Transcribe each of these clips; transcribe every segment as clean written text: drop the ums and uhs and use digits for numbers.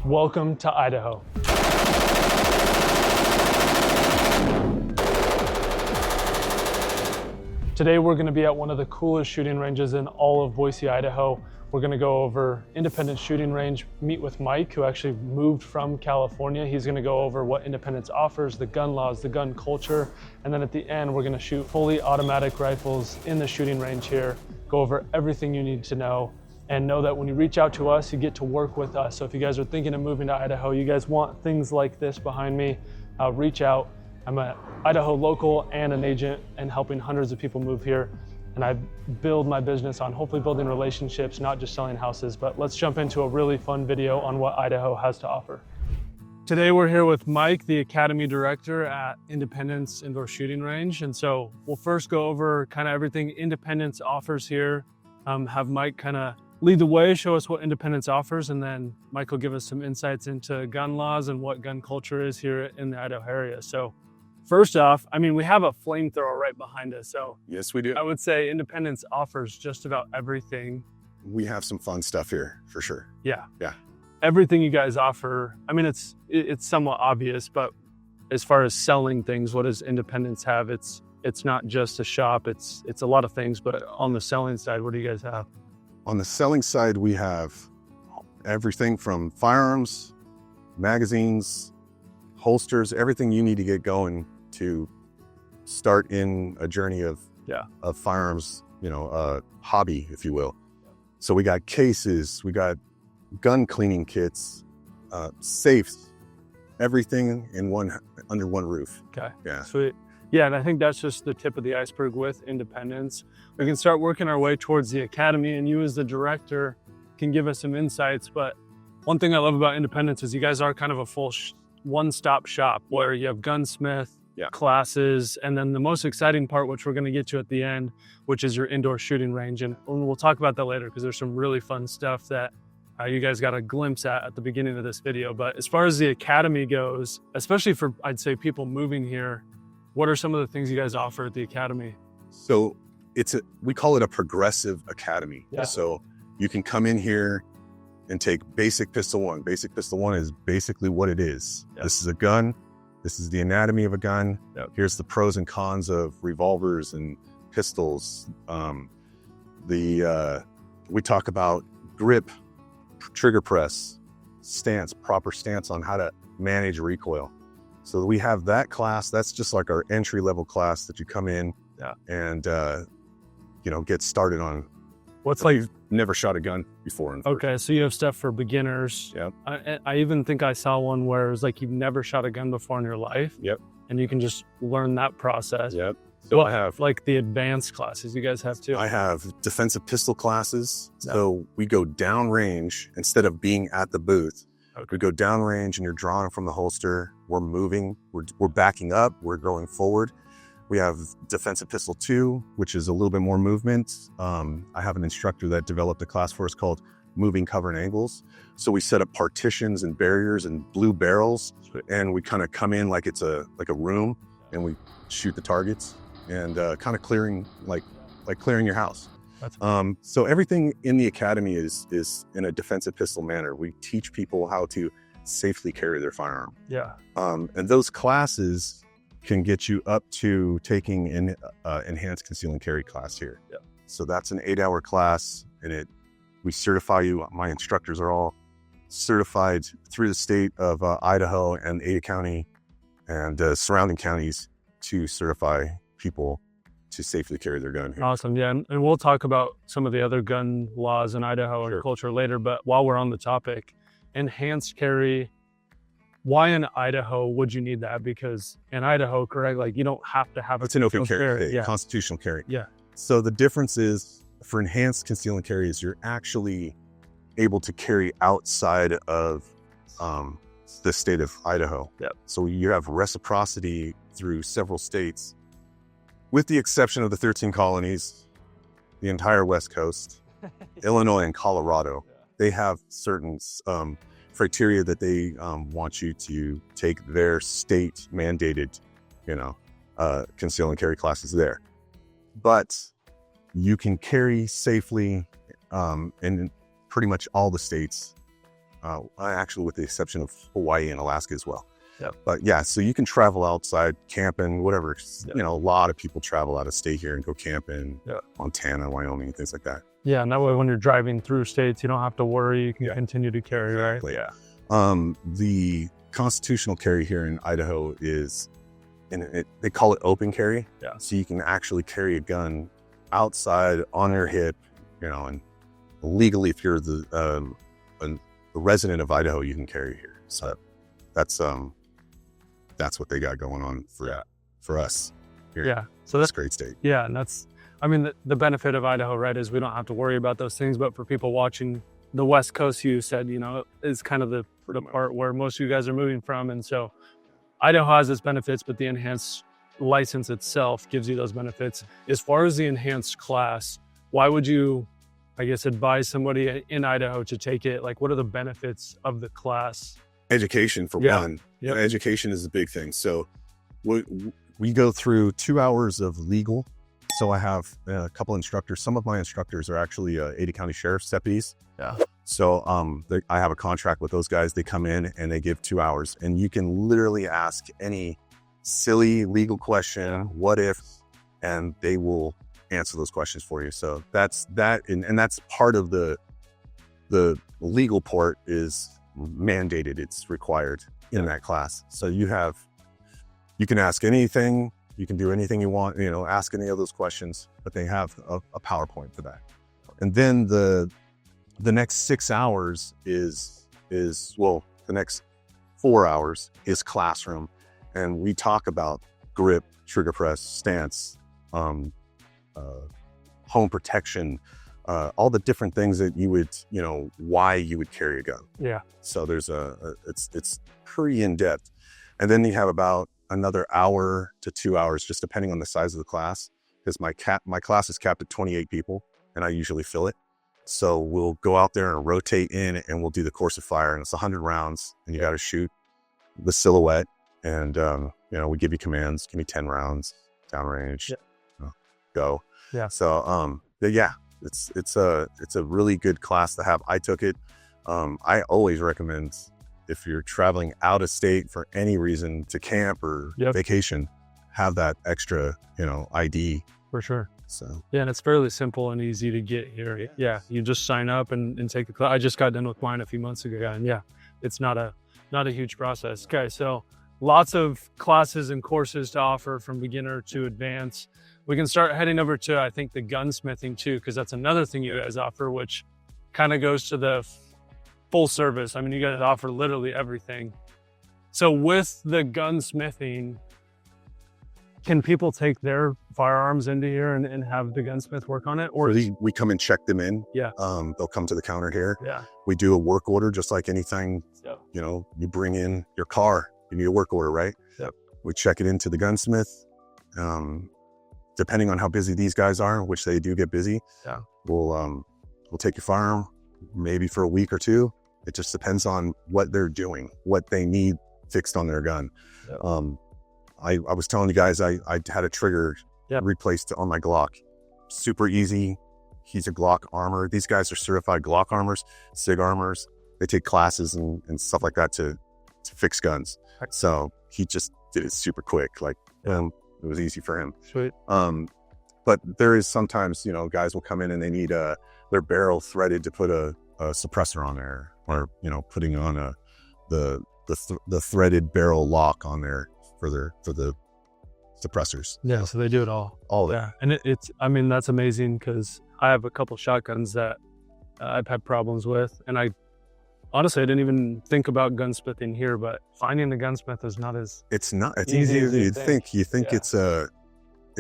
Welcome to Idaho. Today we're going to be at one of the coolest shooting ranges in all of Boise, Idaho. We're going to go over Independence Shooting Range, meet with Mike, who actually moved from California. He's going to go over what Independence offers, the gun laws, the gun culture, and then at the end we're going to shoot fully automatic rifles in the shooting range here, go over everything you need to know, and know that when you reach out to us, you get to work with us. So if you guys are thinking of moving to Idaho, you guys want things like this behind me, reach out. I'm an Idaho local and an agent and helping hundreds of people move here. And I build my business on hopefully building relationships, not just selling houses. But let's jump into a really fun video on what Idaho has to offer. Today we're here with Mike, the Academy Director at Independence Indoor Shooting Range. And so we'll first go over kind of everything Independence offers here. Have Mike kind of lead the way, show us what Independence offers, and then Mike will give us some insights into gun laws and what gun culture is here in the Idaho area. So first off, I mean, we have a flamethrower right behind us. So yes, we do. I would say Independence offers just about everything. We have some fun stuff here for sure. Yeah. Yeah. Everything you guys offer. I mean, it's somewhat obvious, but as far as selling things, what does Independence have? It's not just a shop. It's a lot of things, but on the selling side, what do you guys have? On the selling side, we have everything from firearms, magazines, holsters, everything you need to get going to start in a journey of firearms, hobby, if you will. So we got cases, we got gun cleaning kits, safes, everything under one roof. Okay. Yeah. Sweet. Yeah, and I think that's just the tip of the iceberg with Independence. We can start working our way towards the Academy, and you as the director can give us some insights. But one thing I love about Independence is you guys are kind of a full one-stop shop where you have gunsmith, classes, and then the most exciting part, which we're going to get to at the end, which is your indoor shooting range. And we'll talk about that later because there's some really fun stuff that you guys got a glimpse at the beginning of this video. But as far as the Academy goes, especially for, I'd say, people moving here, what are some of the things you guys offer at the Academy? So we call it a progressive academy. Yeah. So you can come in here and take basic pistol one. Basic pistol one is basically what it is. Yep. This is a gun. This is the anatomy of a gun. Yep. Here's the pros and cons of revolvers and pistols. We talk about grip, trigger press, stance, proper stance on how to manage recoil. So we have that class. That's just like our entry level class that you come in and get started on. What's like you've never shot a gun before. Okay, so you have stuff for beginners. Yep. I even think I saw one where it was like you've never shot a gun before in your life. Yep. And you can just learn that process. Yep. So I have like the advanced classes you guys have too. I have defensive pistol classes. Yep. So we go down range instead of being at the booth. Okay. We go down range and you're drawing from the holster. We're moving, we're backing up, we're going forward. We have defensive pistol 2, which is a little bit more movement. I have an instructor that developed a class for us called moving cover and angles. So we set up partitions and barriers and blue barrels, and we kind of come in like it's a room, and we shoot the targets and kind of clearing like clearing your house. So everything in the Academy is in a defensive pistol manner. We teach people how to safely carry their firearm. Yeah. And those classes can get you up to taking an enhanced conceal and carry class here. Yeah. So that's an 8-hour class, and we certify you. My instructors are all certified through the state of Idaho and Ada County and surrounding counties to certify people to safely carry their gun here. Awesome. Yeah. And we'll talk about some of the other gun laws in Idaho and culture later. But while we're on the topic, enhanced carry, why in Idaho would you need that? Because in Idaho, correct, like you don't have to have it's an open carry, constitutional carry. Yeah. So the difference is for enhanced conceal and carry is you're actually able to carry outside of the state of Idaho. Yep. So you have reciprocity through several states, with the exception of the 13 colonies, the entire West Coast, Illinois and Colorado. They have certain criteria that they want you to take their state mandated, conceal and carry classes there. But you can carry safely in pretty much all the states actually with the exception of Hawaii and Alaska as well. Yep. But yeah, so you can travel outside, camping, whatever. Yep. You know, a lot of people travel out of state here and go camping, Yep. Montana, Wyoming, things like that. Yeah, and that way when you're driving through states, you don't have to worry. You can continue to carry, right? Exactly. Yeah. The constitutional carry here in Idaho is, they call it open carry. Yeah. So you can actually carry a gun outside on your hip, you know, and legally, if you're a resident of Idaho, you can carry here. So that's what they got going on for us here. Yeah. So that's a great state. Yeah, and that's, I mean, the benefit of Idaho, right, is we don't have to worry about those things. But for people watching, the West Coast, you said, you know, is kind of the part where most of you guys are moving from. And so Idaho has its benefits, but the enhanced license itself gives you those benefits. As far as the enhanced class, why would you, I guess, advise somebody in Idaho to take it? Like, what are the benefits of the class? Education, for one. Yep. Education is a big thing. So we go through 2 hours of legal. So I have a couple instructors. Some of my instructors are actually Ada County Sheriff's deputies. Yeah. So I have a contract with those guys. They come in and they give 2 hours, and you can literally ask any silly legal question, what if, and they will answer those questions for you. So that's that, and that's part of the legal part is mandated. It's required in that class. So you can ask anything, you can do anything you want, you know, ask any of those questions, but they have a PowerPoint for that. And then the next 6 hours is the next 4 hours is classroom. And we talk about grip, trigger press, stance, home protection, all the different things that you would, you know, why you would carry a gun. Yeah. So there's it's pretty in depth. And then you have about another hour to 2 hours, just depending on the size of the class, because my class is capped at 28 people and I usually fill it. So we'll go out there and rotate in and we'll do the course of fire, and it's 100 rounds and you got to shoot the silhouette. And, you know, we give you commands, give me 10 rounds, downrange, go. Yeah. So, yeah, it's a really good class to have. I took it. I always recommend, if you're traveling out of state for any reason to camp or vacation, have that extra, you know, ID. For sure. So, yeah, and it's fairly simple and easy to get here. Yeah. You just sign up and take the class. I just got done with mine a few months ago, and it's not a huge process. Okay. So lots of classes and courses to offer from beginner to advanced. We can start heading over to, I think, the gunsmithing too, because that's another thing you guys offer, which kind of goes to the full service. I mean, you guys offer literally everything. So with the gunsmithing, can people take their firearms into here and have the gunsmith work on it? Or we come and check them in. Yeah. They'll come to the counter here. Yeah. We do a work order, just like anything. Yep. You know, you bring in your car, you need a work order, right? Yep. We check it into the gunsmith. Depending on how busy these guys are, which they do get busy. Yeah. We'll take your firearm maybe for a week or two. It just depends on what they're doing, what they need fixed on their gun. Yep. I was telling you guys, I had a trigger replaced on my Glock. Super easy. He's a Glock armor. These guys are certified Glock armors, SIG armors. They take classes and stuff like that to fix guns. So he just did it super quick. Like, it was easy for him. Sweet. But there is sometimes, you know, guys will come in and they need their barrel threaded to put a suppressor on there, or, you know, putting on the threaded barrel lock on there for the suppressors. Yeah, so they do it all. All of it. Yeah, and it's, I mean, that's amazing, because I have a couple shotguns that I've had problems with, and I didn't even think about gunsmithing here, but finding a gunsmith is not as it's easy as you'd think. You think it's a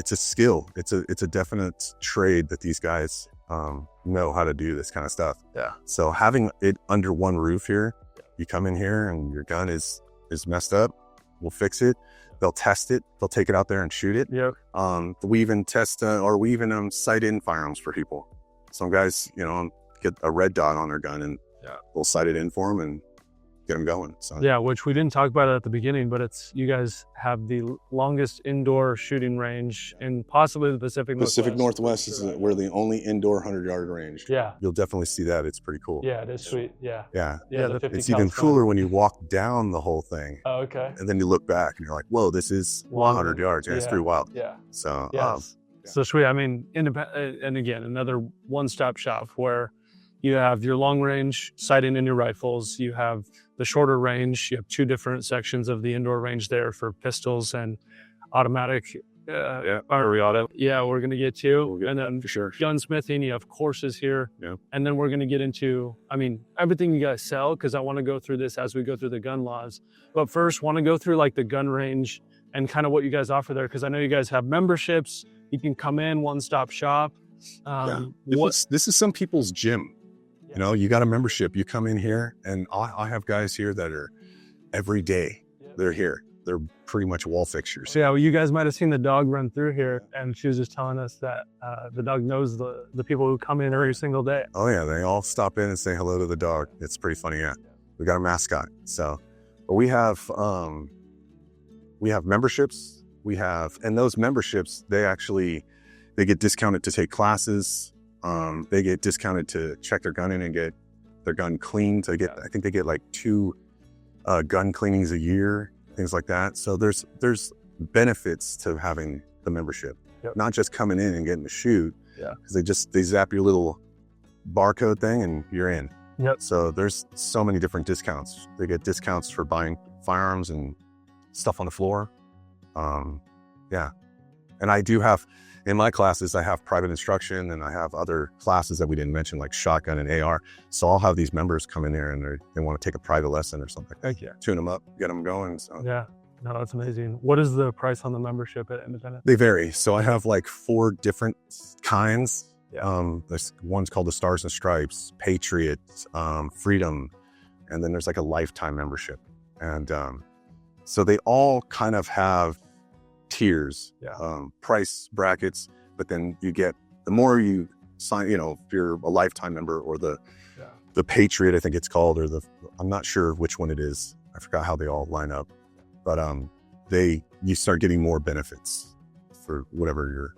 skill. It's a definite trade that these guys know how to do this kind of stuff. Yeah. So having it under one roof here, you come in here and your gun is messed up, we'll fix it. They'll test it. They'll take it out there and shoot it. Yep. We even test we even sight in firearms for people. Some guys, you know, get a red dot on their gun and we'll sight it in for them, and get them going. So Yeah, which we didn't talk about it at the beginning, but you guys have the longest indoor shooting range in possibly the Pacific Northwest. Pacific Northwest we're the only indoor 100-yard range. Yeah. You'll definitely see that. It's pretty cool. Yeah, it is sweet. Yeah. Yeah. The 50 It's even cooler when you walk down the whole thing. Oh, okay. And then you look back and you're like, whoa, this is 100 yards. Yeah, it's pretty wild. Yeah. So, so sweet. I mean, and again, another one-stop shop where you have your long range sighting in your rifles. You have the shorter range. You have 2 different sections of the indoor range there for pistols and automatic. Auto. Yeah, we're going to get to. And then for sure. Gunsmithing, you have courses here. Yeah. And then we're going to get into, I mean, everything you guys sell, because I want to go through this as we go through the gun laws. But first, want to go through like the gun range and kind of what you guys offer there, because I know you guys have memberships. You can come in, one-stop shop. This is some people's gym. You know, you got a membership. You come in here, and I have guys here that are every day. They're here. They're pretty much wall fixtures. So yeah, well, you guys might have seen the dog run through here, and she was just telling us that the dog knows the people who come in every single day. Oh yeah, they all stop in and say hello to the dog. It's pretty funny. Yeah, we got a mascot. So, but we have memberships. And those memberships, they get discounted to take classes. They get discounted to check their gun in and get their gun cleaned. I think they get like 2 gun cleanings a year, things like that. So there's benefits to having the membership, not just coming in and getting to shoot. Yeah. Because they zap your little barcode thing and you're in. Yep. So there's so many different discounts. They get discounts for buying firearms and stuff on the floor. And I do have, in my classes, I have private instruction, and I have other classes that we didn't mention, like shotgun and AR. So I'll have these members come in there and they want to take a private lesson or something. Heck yeah. Tune them up, get them going. So. Yeah. No, that's amazing. What is the price on the membership at Independent? They vary. So I have like 4 different kinds. Yeah. This one's called the Stars and Stripes, Patriot, Freedom, and then there's like a lifetime membership. And so they all kind of have tiers, price brackets, but then you get, the more you sign, you know, if you're a lifetime member or the Patriot, I think it's called, or I'm not sure which one it is. I forgot how they all line up, but you start getting more benefits for whatever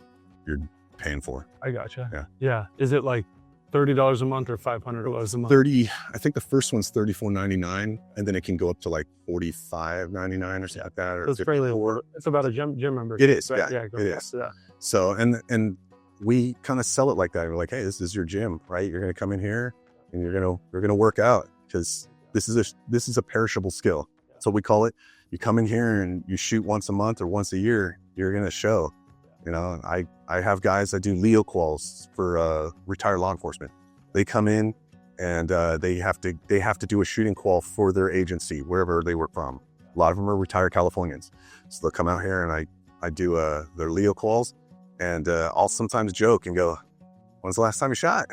you're paying for. I gotcha. Yeah. Yeah. Is it like $30 a month or $500 a month? I think the first one's $34.99, and then it can go up to like $45.99 or something like that. Or it's fairly low. It's about a gym membership. It is, right? yeah, it is. Yeah. So, and we kind of sell it like that. We're like, hey, this is your gym, right? You're going to come in here and you're going to work out, because this is a perishable skill. That's what we call it. You come in here and you shoot once a month or once a year, you're going to show. You know, I have guys that do Leo quals for retired law enforcement. They come in and they have to do a shooting qual for their agency, wherever they work from. A lot of them are retired Californians. So they'll come out here and I do their Leo quals, and I'll sometimes joke and go, when's the last time you shot?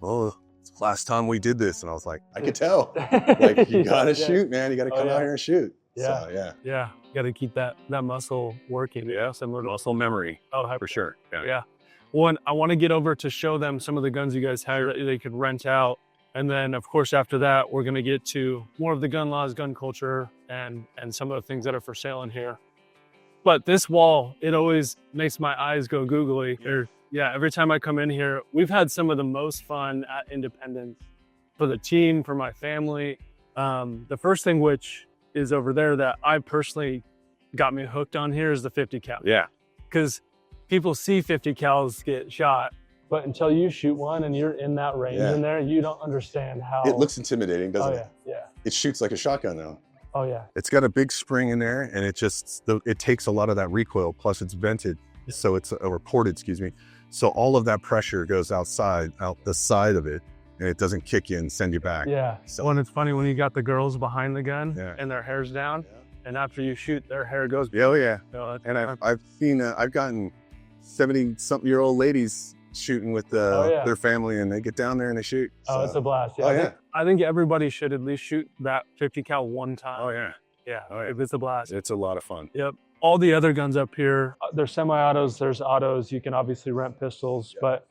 Well, it's the last time we did this. And I was like, I could tell. Like, you gotta shoot, man. You gotta come out here and shoot. Yeah. So, Yeah. You got to keep that muscle working. Yeah. Similar to Muscle memory. Oh, For sure. Yeah. Well, I want to get over to show them some of the guns you guys have that they could rent out. And then, of course, after that, we're going to get to more of the gun laws, gun culture, and some of the things that are for sale in here. But this wall, it always makes my eyes go googly. Every time I come in here, we've had some of the most fun at Independence for the team, for my family. The first thing, which is over there, that I personally got me hooked on here, is the 50 cal. Yeah. Because people see 50 cals get shot, but until you shoot one and you're in that range in there, you don't understand how. it looks intimidating, doesn't it? Yeah. It shoots like a shotgun though. Oh yeah. It's got a big spring in there, and it takes a lot of that recoil, plus it's vented, so it's ported, excuse me. So all of that pressure goes out the side of it, and it doesn't kick you and send you back. Yeah. So, and it's funny when you got the girls behind the gun and their hair's down, and after you shoot, their hair goes. Oh yeah. You know, and I've gotten 70-something-year-old ladies shooting with their family, and they get down there and they shoot. Oh, it's a blast. Yeah. Oh yeah. I think everybody should at least shoot that 50 cal one time. Oh yeah. Yeah. Oh, yeah. It's a blast. It's a lot of fun. Yep. All the other guns up here, there's semi-autos, there's autos. You can obviously rent pistols, but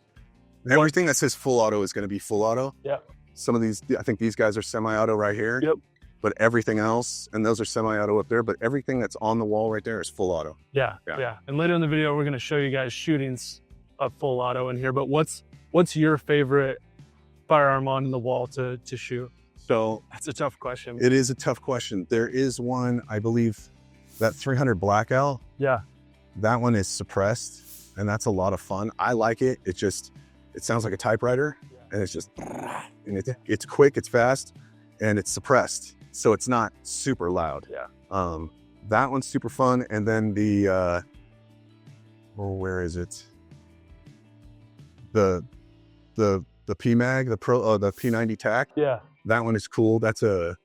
everything that says full auto is going to be full auto. Yep. Some of these, I think these guys are semi-auto right here. Yep. but everything else, and those are semi-auto up there, but everything that's on the wall right there is full auto. Yeah. And later in the video, we're going to show you guys shootings of full auto in here. But what's your favorite firearm on the wall to shoot? So That's a tough question. it is a tough question. There is one, I believe, that 300 Blackout. Yeah. That one is suppressed, and that's a lot of fun. I like it. It sounds like a typewriter, and it's just, and it's quick, it's fast, and it's suppressed, so it's not super loud. Yeah. That one's super fun, and then the where is it? The PMag, the P90 TAC. Yeah. That one is cool. That's what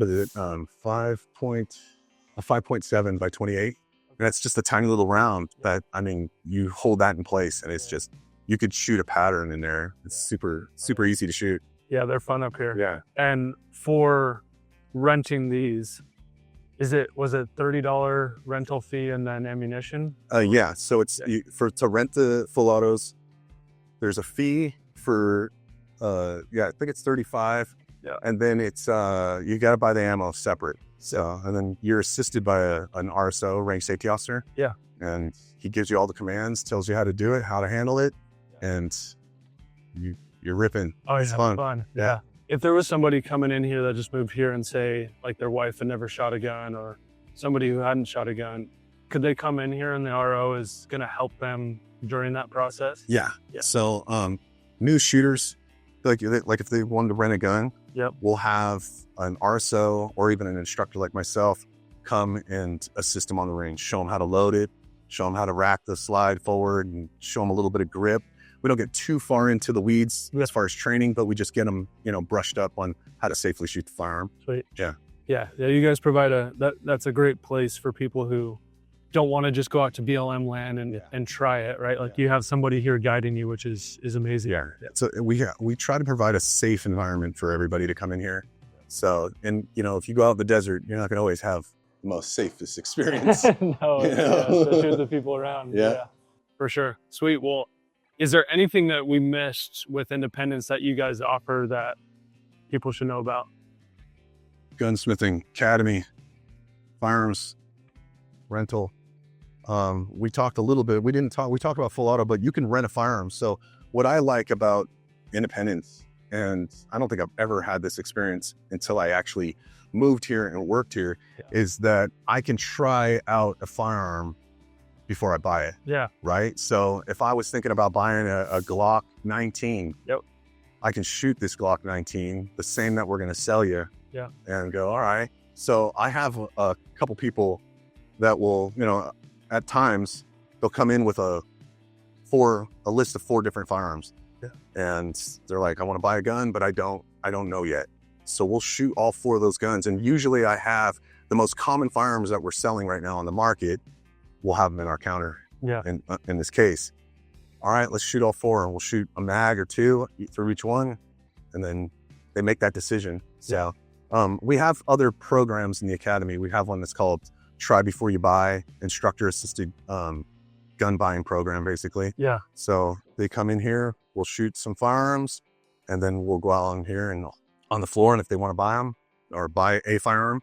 is it? 5.7 by 28. And that's just a tiny little round that, I mean, you hold that in place and it's just, you could shoot a pattern in there. It's super, super easy to shoot. Yeah, they're fun up here. Yeah. And for renting these, was it $30 rental fee and then ammunition? Yeah. So it's to rent the full autos, there's a fee for, I think it's 35. Yeah. And then it's, you got to buy the ammo separate. So, and then you're assisted by an RSO, range safety officer. Yeah. And he gives you all the commands, tells you how to do it, how to handle it. And you're ripping. Oh, it's yeah, fun. Yeah. If there was somebody coming in here that just moved here and say like their wife had never shot a gun, or somebody who hadn't shot a gun, could they come in here and the RO is going to help them during that process? Yeah. Yeah. So, new shooters, like if they wanted to rent a gun, Yep. we'll have an RSO or even an instructor like myself come and assist them on the range, show them how to load it, show them how to rack the slide forward, and show them a little bit of grip. We don't get too far into the weeds as far as training, but we just get them, brushed up on how to safely shoot the firearm. Sweet. Yeah. Yeah. You guys provide that's a great place for people who don't want to just go out to BLM land and try it, right? Like you have somebody here guiding you, which is amazing. Yeah. So we try to provide a safe environment for everybody to come in here. So, and if you go out in the desert, you're not going to always have the most safest experience. No, especially with the people around. Yeah. For sure. Sweet. Well, is there anything that we missed with Independence that you guys offer that people should know about? Gunsmithing Academy, firearms rental. We talked a little bit. We talked about full auto, but you can rent a firearm. So what I like about Independence, and I don't think I've ever had this experience until I actually moved here and worked here, is that I can try out a firearm before I buy it. Yeah. Right. So if I was thinking about buying a Glock 19, I can shoot this Glock 19, the same that we're going to sell you. Yeah. And go, all right. So I have a couple people that will, at times they'll come in with a list of 4 different firearms. Yeah. And they're like, I want to buy a gun, but I don't know yet. So we'll shoot all 4 of those guns. And usually I have the most common firearms that we're selling right now on the market. We'll have them in our counter. Yeah. In this case, all right, let's shoot all 4, and we'll shoot a mag or 2 through each one. And then they make that decision. So, we have other programs in the academy. We have one that's called Try Before You Buy, instructor assisted gun buying program, basically. Yeah. So they come in here, we'll shoot some firearms, and then we'll go out on here and on the floor. And if they want to buy them or buy a firearm,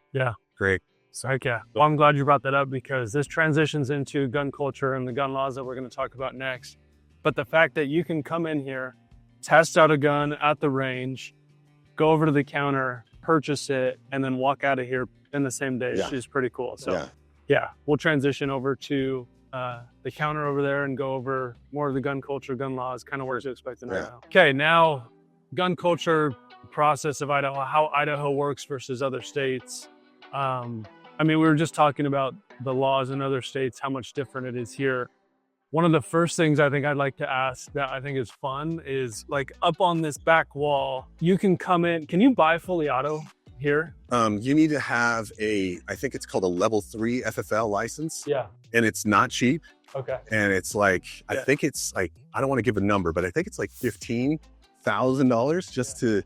great. So heck yeah. Well, I'm glad you brought that up because this transitions into gun culture and the gun laws that we're going to talk about next. But the fact that you can come in here, test out a gun at the range, go over to the counter, purchase it, and then walk out of here in the same day is pretty cool. So we'll transition over to the counter over there and go over more of the gun culture, gun laws, kind of what to expect right now. Okay, now gun culture process of Idaho, how Idaho works versus other states. We were just talking about the laws in other states, how much different it is here. One of the first things I think I'd like to ask that I think is fun is like up on this back wall, you can come in. Can you buy fully auto here? You need to have I think it's called a level 3 FFL license. Yeah. And it's not cheap. Okay. And it's like, I think it's like, I don't want to give a number, but I think it's like $15,000 just to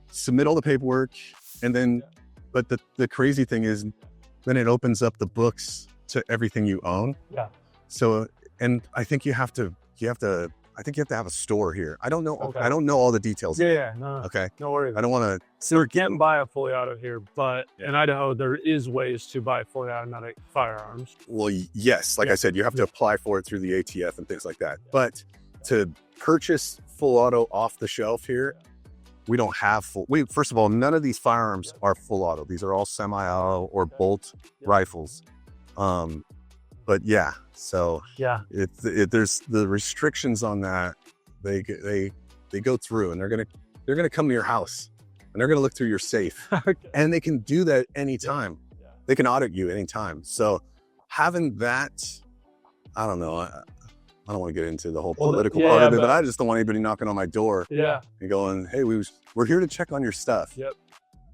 submit all the paperwork. And then, but the crazy thing is then it opens up the books to everything you own. Yeah. So, and I think you have to I think you have to have a store here. I don't know. Okay. I don't know all the details. Yeah, no, Okay. no worries. I don't want to. So you can't buy a fully auto here, but in Idaho, there is ways to buy fully automatic firearms. Well, yes. Like I said, you have to apply for it through the ATF and things like that. But to purchase full auto off the shelf here, we don't have full. First of all, none of these firearms are full auto. These are all semi-auto or bolt rifles. But yeah, so Yeah, there's the restrictions on that. They go through, and they're gonna come to your house, and they're gonna look through your safe, and they can do that anytime. They can audit you anytime. So having that, I don't know. I don't want to get into the whole political part of it, but I just don't want anybody knocking on my door and going, "Hey, we're here to check on your stuff." Yep.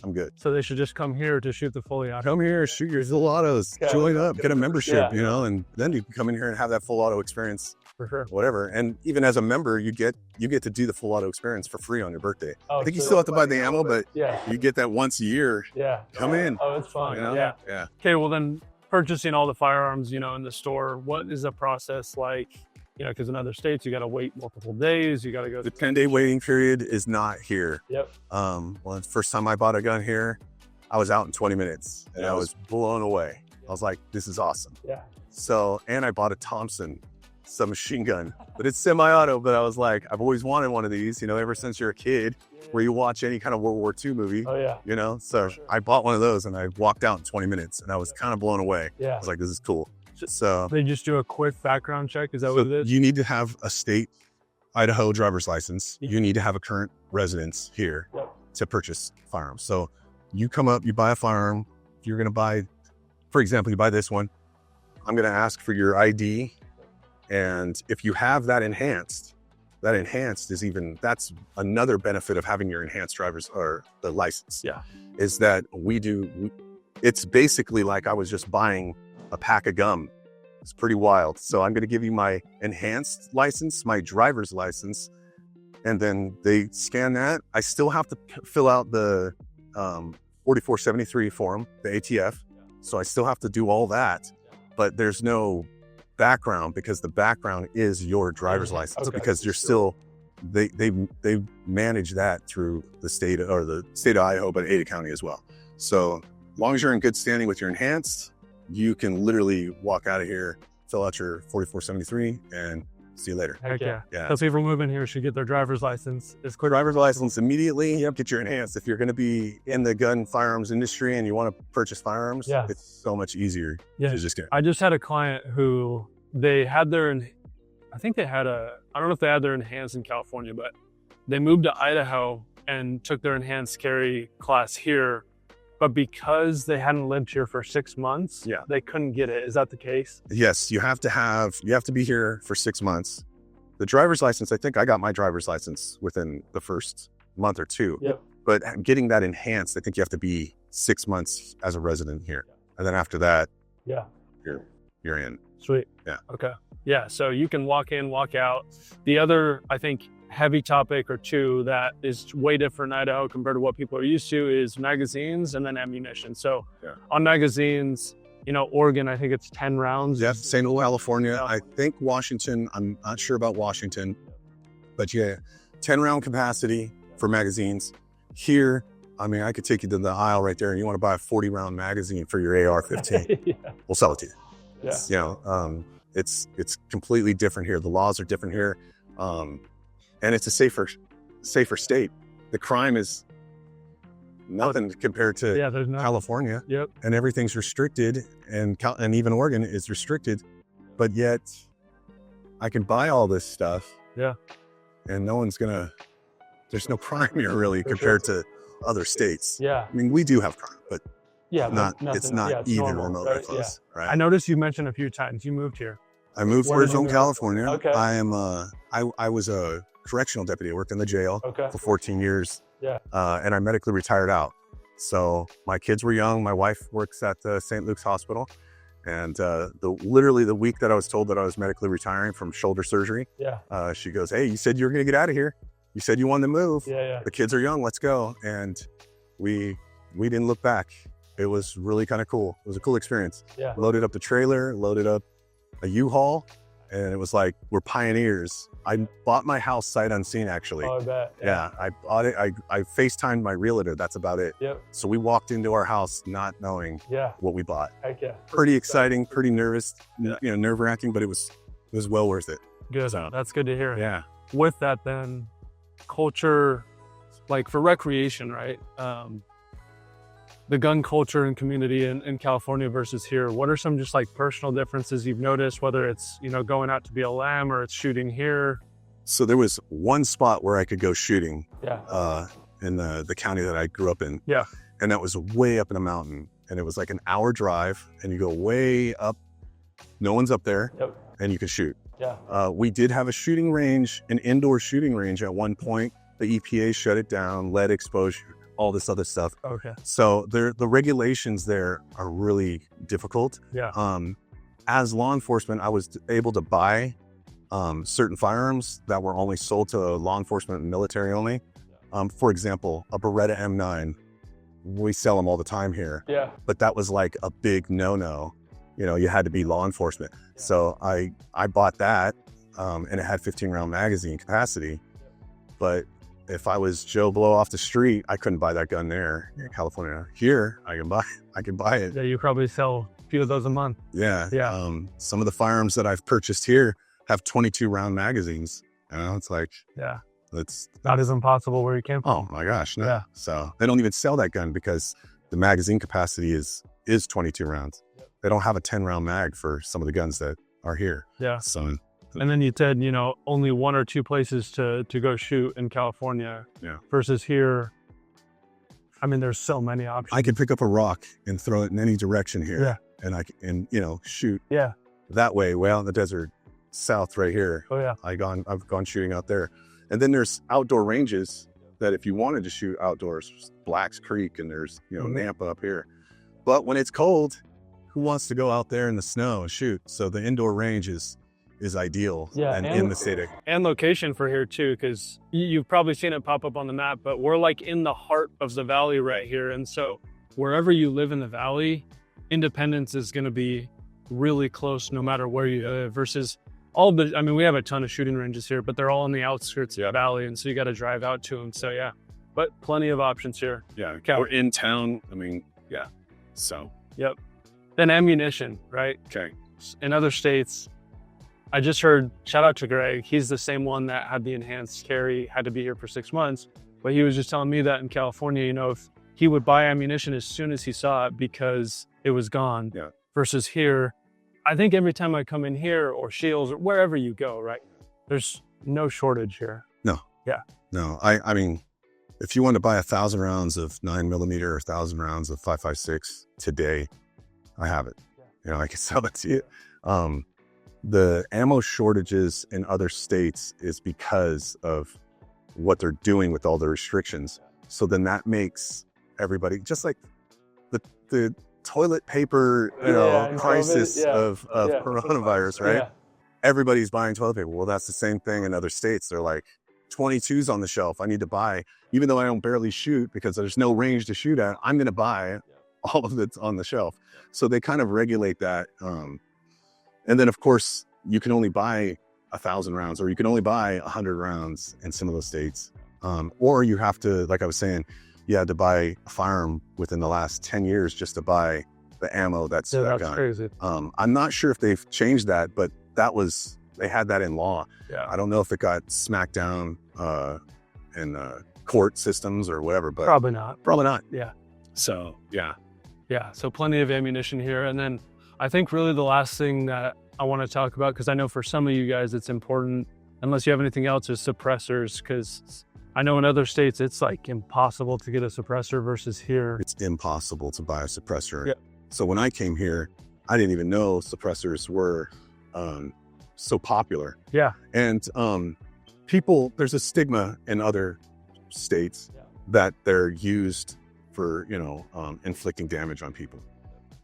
I'm good. So they should just come here to shoot the fully auto. Come here, shoot your full autos, join up, get a membership, Yeah. and then you can come in here and have that full auto experience, For sure. whatever. And even as a member, you get to do the full auto experience for free on your birthday. Oh, I think you so- still have to buy the ammo, but Yeah, you get that once a year. yeah. Come in. Oh, it's fun. You know? Yeah. Yeah. Okay, well then, purchasing all the firearms, in the store, what is the process like? Because in other states, you got to wait multiple days. You got to go. The 10-day waiting period is not here. Yep. Well, the first time I bought a gun here, I was out in 20 minutes, and I was blown away. I was like, "This is awesome." Yeah. So, and I bought a Thompson submachine gun, but it's semi-auto. But I was like, I've always wanted one of these, ever since you're a kid, where you watch any kind of World War II movie, Oh yeah. So I bought one of those, and I walked out in 20 minutes, and I was kind of blown away. Yeah. I was like, this is cool. So They just do a quick background check. Is that what it is? you need to have a state Idaho driver's license. You need to have a current residence here Yep. to purchase firearms. So you come up, you buy a firearm. If you're going to buy, for example, you buy this one, I'm going to ask for your ID. And if you have that enhanced is that's another benefit of having your enhanced driver's or the license. Yeah. Is that it's basically like I was just buying a pack of gum. It's pretty wild. So I'm going to give you my enhanced license, my driver's license, and then they scan that. I still have to fill out the 4473 form, the ATF. So I still have to do all that, but there's no background because the background is your driver's license because you're still, they manage that through the state of Idaho, but Ada County as well. So as long as you're in good standing with your enhanced, you can literally walk out of here, fill out your 4473, and see you later. Heck yeah. Yeah. So people moving here should get their driver's license as quick. Driver's license immediately. Get your enhanced. If you're going to be in the gun firearms industry and you want to purchase firearms, it's so much easier to just get. I just had a client who they had their, I think they had I don't know if they had their enhanced in California, but they moved to Idaho and took their enhanced carry class here. But because they hadn't lived here for 6 months, they couldn't get it. Is that the case? Yes, you have to be here for 6 months. The driver's license, I think I got my driver's license within the first month or two. Yep. But getting that enhanced, I think you have to be 6 months as a resident here. And then after that, you're in. Sweet. Yeah. Okay. Yeah. So you can walk in, walk out. The other, I think, heavy topic or two that is way different in Idaho compared to what people are used to is magazines and then ammunition. So on magazines, Oregon, I think it's 10 rounds. Yep, St. Louis, California. I think Washington, I'm not sure about Washington, but 10 round capacity for magazines. Here, I could take you to the aisle right there and you want to buy a 40 round magazine for your AR-15. We'll sell it to you. It's completely different here. The laws are different here. And it's a safer state. The crime is nothing compared to California. Yep. And everything's restricted, and even Oregon is restricted, but yet I can buy all this stuff. Yeah. And there's no crime here really compared to other states. Yeah. We do have crime, but it's not it's even normal, remotely close. Right. I noticed you mentioned a few times you moved here. I moved to Arizona, California. Okay. I was a correctional deputy. I worked in the jail for 14 years. Yeah. And I medically retired out. So my kids were young. My wife works at the St. Luke's Hospital. And literally the week that I was told that I was medically retiring from shoulder surgery, she goes, "Hey, you said you were going to get out of here. You said you wanted to move. The kids are young. Let's go." And we didn't look back. It was really kind of cool. It was a cool experience. Yeah. Loaded up the trailer, loaded up a U-Haul, And it was like, we're pioneers. I bought my house sight unseen, actually. Oh, I bet. Yeah, I bought it. I FaceTimed my realtor. That's about it. Yep. So we walked into our house not knowing Yeah. what we bought. Heck yeah. Pretty exciting, pretty nervous, nerve wracking, but it was well worth it. Good. So- That's good to hear. Yeah. With that, then, culture, like for recreation, right? The gun culture and community in California versus here. What are some just like personal differences you've noticed, whether it's, going out to be a lamb or it's shooting here? So there was one spot where I could go shooting Yeah. in the county that I grew up in. Yeah. And that was way up in a mountain. And it was like an hour drive and you go way up. No one's up there. Yep. And you can shoot. Yeah. We did have a shooting range, an indoor shooting range at one point. The EPA shut it down, lead exposure, all this other stuff. Okay. So the regulations there are really difficult. Yeah. As law enforcement, I was able to buy certain firearms that were only sold to law enforcement and military only. For example, a Beretta M9. We sell them all the time here. Yeah. But that was like a big no-no. You had to be law enforcement. So I bought that, and it had 15 round magazine capacity. But if I was Joe Blow off the street, I couldn't buy that gun there in California. Here, I can buy it. Yeah. You probably sell a few of those a month. Yeah. Yeah. Some of the firearms that I've purchased here have 22 round magazines. It's like, Yeah. that's Not as impossible where you came from. oh my gosh, no. Yeah. So they don't even sell that gun because the magazine capacity is 22 rounds. They don't have a 10 round mag for some of the guns that are here. Yeah. So And then you said, only one or two places to go shoot in California. Yeah. Versus here, I mean, there's so many options. I can pick up a rock and throw it in any direction here. Yeah. And I can, shoot Yeah. that way, way out in the desert south right here. Oh yeah. I've gone shooting out there. And then there's outdoor ranges that if you wanted to shoot outdoors, Blacks Creek, and there's, Nampa up here. But when it's cold, who wants to go out there in the snow and shoot? So the indoor range is ideal. Yeah, and and- in the state of, And location for here too, because you've probably seen it pop up on the map, but we're like in the heart of the valley right here. And so wherever you live in the valley, Independence is going to be really close no matter where you live versus we have a ton of shooting ranges here, but they're all on the outskirts of the valley. And so you got to drive out to them. So yeah, but plenty of options here. Yeah. We're in town. Yeah. So, Yep. Then ammunition, right? okay. In other states, I just heard, shout out to Greg. He's the same one that had the enhanced carry, had to be here for 6 months. But he was just telling me that in California, if he would buy ammunition as soon as he saw it because it was gone. Yeah. Versus here, I think every time I come in here or Shields or wherever you go, right? There's no shortage here. no, I mean, if you want to buy 1,000 rounds of 9mm or 1,000 rounds of 5.56 today, I have it. I can sell it to you. The ammo shortages in other states is because of what they're doing with all the restrictions. So then that makes everybody, just like the toilet paper, and crisis COVID, yeah. of Yeah. coronavirus, right? Yeah. Everybody's buying toilet paper. Well, that's the same thing in other states. They're like, 22's on the shelf. I need to buy, even though I don't barely shoot because there's no range to shoot at, I'm going to buy all of it's on the shelf. So they kind of regulate that. And then of course you can only buy 1,000 rounds, or you can only buy 100 rounds in some of those states. Or you have to, like I was saying, you had to buy a firearm within the last 10 years just to buy the ammo that's Yeah, that that's gun. crazy. I'm not sure if they've changed that, but they had that in law. Yeah. I don't know if it got smacked down in court systems or whatever, but Probably not. probably not. Yeah. So, yeah. Yeah. So plenty of ammunition here. And then I think really the last thing that I want to talk about, because I know for some of you guys it's important, unless you have anything else, is suppressors. Because I know in other states it's like impossible to get a suppressor versus here. It's impossible to buy a suppressor. Yeah. So when I came here, I didn't even know suppressors were so popular. Yeah. And there's a stigma in other states Yeah. that they're used for, inflicting damage on people.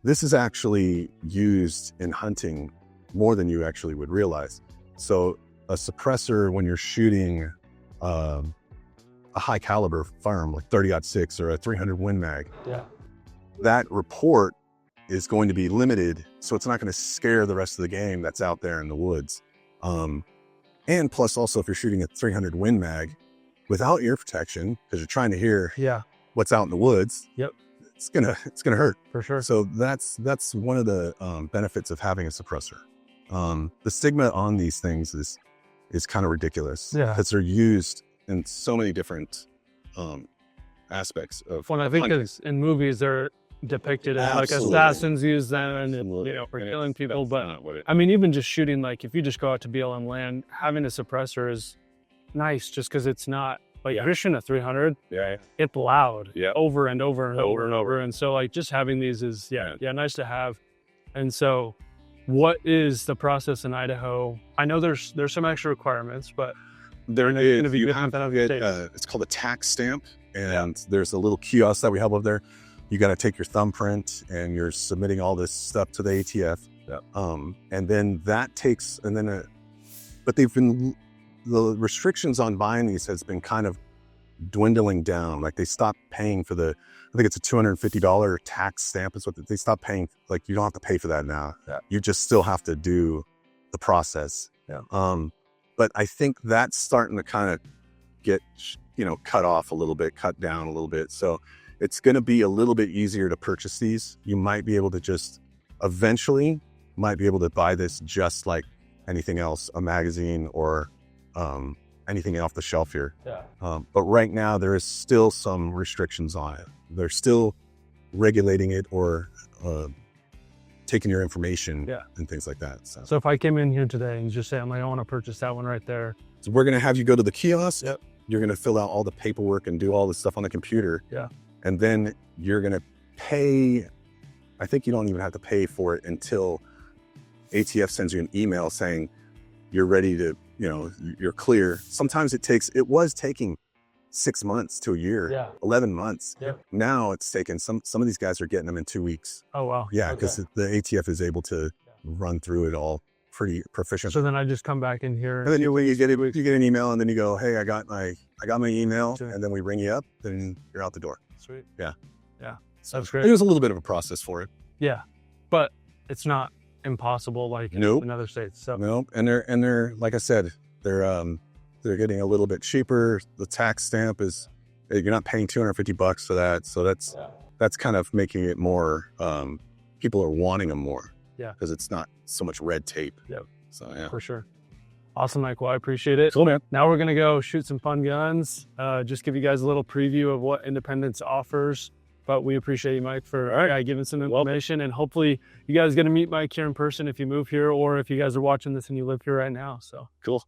This is actually used in hunting more than you actually would realize. So a suppressor, when you're shooting a high caliber firearm like 30-06 or a 300 Win Mag, Yeah. that report is going to be limited. So it's not going to scare the rest of the game that's out there in the woods. And plus also if you're shooting a 300 Win Mag without ear protection, because you're trying to hear what's out in the woods. Yep. It's gonna hurt. For sure. So that's one of the benefits of having a suppressor. The stigma on these things is kind of ridiculous. Yeah. Because they're used in so many different aspects of Well, I think hunting. it's in movies they're depicted as like Absolutely. assassins use them and for And killing people. that's But not what it- I mean, even just shooting, like if you just go out to BLM land, having a suppressor is nice just because it's not like if you're shooting a 300, yeah, it's loud Yeah. over and over and Over over and and over. over. And so like just having these is Yeah. nice to have. And so what is the process in Idaho? I know there's some extra requirements, but There gonna is, be you different have to than get, other it's called a tax stamp, and there's a little kiosk that we have up there. You got to take your thumbprint, and you're submitting all this stuff to the ATF. Yeah. And then that takes, but the restrictions on buying these has been kind of dwindling down. Like they stopped paying for I think it's a $250 tax stamp is what they stopped paying. Like you don't have to pay for that now. Yeah. You just still have to do the process. Yeah. But I think that's starting to kind of get, cut off a little bit, cut down a little bit. So it's going to be a little bit easier to purchase these. You might be able to eventually buy this just like anything else, a magazine or anything off the shelf here. yeah. But right now there is still some restrictions on it. They're still regulating it or taking your information and things like that. So if I came in here today and just say, I want to purchase that one right there. So we're going to have you go to the kiosk. Yep. You're going to fill out all the paperwork and do all the stuff on the computer. Yeah. And then you're going to pay. I think you don't even have to pay for it until ATF sends you an email saying you're ready to, you're clear. Sometimes it was taking 6 months to a year, 11 months. Yep. Now it's taken, some of these guys are getting them in 2 weeks. Oh, wow. Yeah. Because the ATF is able to run through it all pretty proficient. So then I just come back in here. And then you get an email, and then you go, "Hey, I got my email," and then we ring you up, then you're out the door. Sweet. Yeah. So that's great. It was a little bit of a process for it. Yeah, but it's not impossible like Nope. in other states. So Nope. And they're like I said, they're getting a little bit cheaper. The tax stamp is you're not paying $250 for that, so that's kind of making it more. People are wanting them more. Yeah. Because it's not so much red tape. Yep. So yeah. for sure. Awesome, Mike. Well, I appreciate it. Cool, man. Now we're gonna go shoot some fun guns. Just give you guys a little preview of what Independence offers. But we appreciate you, Mike, for giving some information. And hopefully you guys get to meet Mike here in person if you move here, or if you guys are watching this and you live here right now. So Cool.